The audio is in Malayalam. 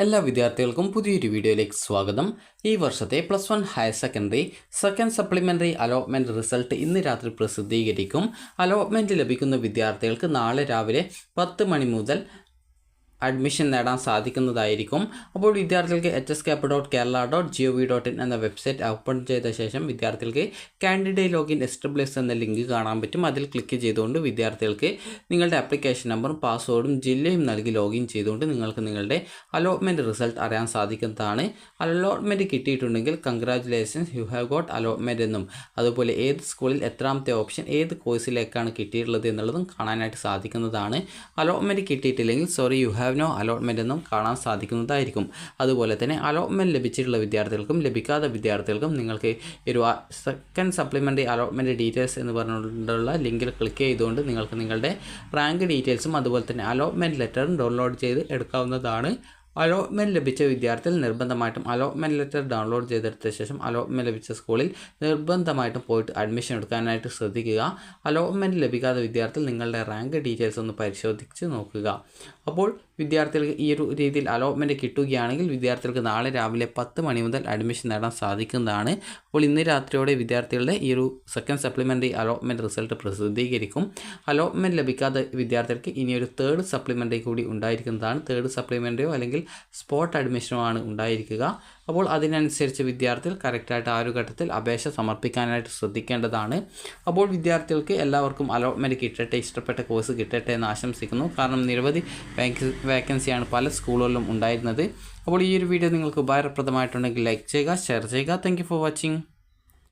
എല്ലാ വിദ്യാർത്ഥികൾക്കും പുതിയൊരു വീഡിയോയിലേക്ക് സ്വാഗതം. ഈ വർഷത്തെ +1 higher secondary second supplementary allotment result ഇന്ന് രാത്രി പ്രസിദ്ധീകരിക്കും. അലോട്ട്മെൻറ്റ് ലഭിക്കുന്ന വിദ്യാർത്ഥികൾക്ക് നാളെ രാവിലെ 10 മണി മുതൽ അഡ്മിഷൻ നേടാൻ സാധിക്കുന്നതായിരിക്കും. അപ്പോൾ വിദ്യാർത്ഥികൾക്ക് hscap.kerala.gov.in എന്ന വെബ്സൈറ്റ് ഓപ്പൺ ചെയ്ത ശേഷം വിദ്യാർത്ഥികൾക്ക് കാൻഡിഡേറ്റ് ലോഗിൻ SWS എന്ന ലിങ്ക് കാണാൻ പറ്റും. അതിൽ ക്ലിക്ക് ചെയ്തുകൊണ്ട് വിദ്യാർത്ഥികൾക്ക് നിങ്ങളുടെ ആപ്ലിക്കേഷൻ നമ്പറും പാസ്വേഡും ജില്ലയും നൽകി ലോഗിൻ ചെയ്തുകൊണ്ട് നിങ്ങൾക്ക് നിങ്ങളുടെ അലോട്ട്മെൻറ്റ് റിസൾട്ട് അറിയാൻ സാധിക്കുന്നതാണ്. അലോട്ട്മെൻറ്റ് കിട്ടിയിട്ടുണ്ടെങ്കിൽ congratulations, you have got allotment എന്നും അതുപോലെ ഏത് സ്കൂളിൽ എത്രാമത്തെ ഓപ്ഷൻ ഏത് കോഴ്സിലേക്കാണ് കിട്ടിയിട്ടുള്ളത് എന്നുള്ളതും കാണാനായിട്ട് സാധിക്കുന്നതാണ്. അലോട്ട്മെൻറ്റ് കിട്ടിയിട്ടില്ലെങ്കിൽ sorry you have no allotment എന്നും കാണാൻ സാധിക്കുന്നതായിരിക്കും. അതുപോലെ തന്നെ അലോട്ട്മെൻറ്റ് ലഭിച്ചിട്ടുള്ള വിദ്യാർത്ഥികൾക്കും ലഭിക്കാത്ത വിദ്യാർത്ഥികൾക്കും നിങ്ങൾക്ക് ഒരു സെക്കൻഡ് സപ്ലിമെൻ്ററി അലോട്ട്മെൻറ്റ് ഡീറ്റെയിൽസ് എന്ന് പറഞ്ഞുകൊണ്ടുള്ള ലിങ്കിൽ ക്ലിക്ക് ചെയ്തുകൊണ്ട് നിങ്ങൾക്ക് നിങ്ങളുടെ റാങ്ക് ഡീറ്റെയിൽസും അതുപോലെ തന്നെ അലോട്ട്മെൻറ്റ് ലെറ്ററും ഡൗൺലോഡ് ചെയ്ത് എടുക്കാവുന്നതാണ്. അലോട്ട്മെൻറ്റ് ലഭിച്ച വിദ്യാർത്ഥികൾ നിർബന്ധമായിട്ടും അലോട്ട്മെൻറ്റ് ലെറ്റർ ഡൗൺലോഡ് ചെയ്തെടുത്ത ശേഷം അലോട്ട്മെൻറ്റ് ലഭിച്ച സ്കൂളിൽ നിർബന്ധമായിട്ടും പോയിട്ട് അഡ്മിഷൻ എടുക്കാനായിട്ട് ശ്രദ്ധിക്കുക. അലോട്ട്മെൻറ്റ് ലഭിക്കാത്ത വിദ്യാർത്ഥികൾ നിങ്ങളുടെ റാങ്ക് ഡീറ്റെയിൽസ് ഒന്ന് പരിശോധിച്ച് നോക്കുക. അപ്പോൾ വിദ്യാർത്ഥികൾക്ക് ഈ ഒരു രീതിയിൽ അലോട്ട്മെൻറ്റ് കിട്ടുകയാണെങ്കിൽ വിദ്യാർത്ഥികൾക്ക് നാളെ രാവിലെ 10 മണി മുതൽ അഡ്മിഷൻ നേടാൻ സാധിക്കുന്നതാണ്. അപ്പോൾ ഇന്ന് രാത്രിയോടെ വിദ്യാർത്ഥികളുടെ ഈ ഒരു സെക്കൻഡ് സപ്ലിമെൻ്ററി അലോട്ട്മെൻറ്റ് റിസൾട്ട് പ്രസിദ്ധീകരിക്കും. അലോട്ട്മെൻറ്റ് ലഭിക്കാത്ത വിദ്യാർത്ഥികൾക്ക് ഇനിയൊരു തേർഡ് സപ്ലിമെൻ്ററി കൂടി ഉണ്ടായിരിക്കുന്നതാണ്. തേർഡ് സപ്ലിമെൻ്ററിയോ അല്ലെങ്കിൽ സ്പോട്ട് അഡ്മിഷനോ ആണ് ഉണ്ടായിരിക്കുക. അപ്പോൾ അതിനനുസരിച്ച് വിദ്യാർത്ഥികൾ കറക്റ്റായിട്ട് ആ ഒരു ഘട്ടത്തിൽ അപേക്ഷ സമർപ്പിക്കാനായിട്ട് ശ്രദ്ധിക്കേണ്ടതാണ്. അപ്പോൾ വിദ്യാർത്ഥികൾക്ക് എല്ലാവർക്കും അലോട്ട്മെൻറ്റ് കിട്ടട്ടെ, ഇഷ്ടപ്പെട്ട കോഴ്സ് കിട്ടട്ടെ എന്ന് ആശംസിക്കുന്നു. കാരണം നിരവധി വേക്കൻസിയാണ് പല സ്കൂളുകളിലും ഉണ്ടായിരുന്നത്. അപ്പോൾ ഈ ഒരു വീഡിയോ നിങ്ങൾക്ക് ഉപകാരപ്രദമായിട്ടുണ്ടെങ്കിൽ ലൈക്ക് ചെയ്യുക, ഷെയർ ചെയ്യുക. Thank you for watching.